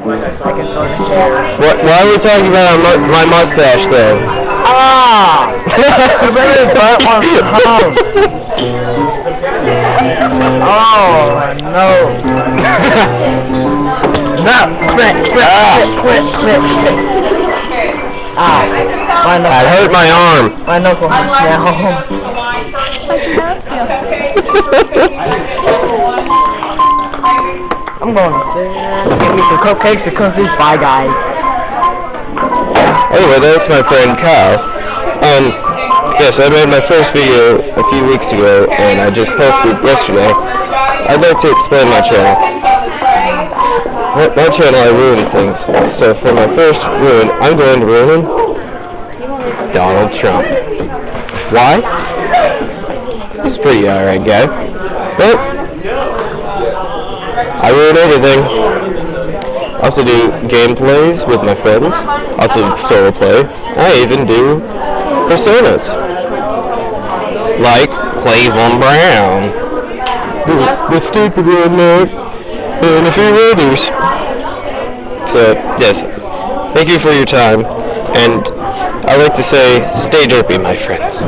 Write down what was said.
Why are we talking about my mustache, though? Ah! The baby's butt wants to come. Oh, no. No, quit. Ah, my knuckle. I hurt my arm. My knuckle hurts now. I'm going to get me some cupcakes and cookies. Bye, guys. Anyway, that's my friend Kyle. And yes, I made my first video a few weeks ago, and I just posted yesterday. I'd like to explain my channel. My channel, I ruin things. So for my first ruin, I'm going to ruin Donald Trump. Why? He's a pretty alright guy. But I ruin everything. I also do gameplays with my friends. Also solo play. I even do personas. Like Cleveland Brown. The stupid redneck. And a few others. So, yes. Thank you for your time. And I'd like to say, stay derpy, my friends.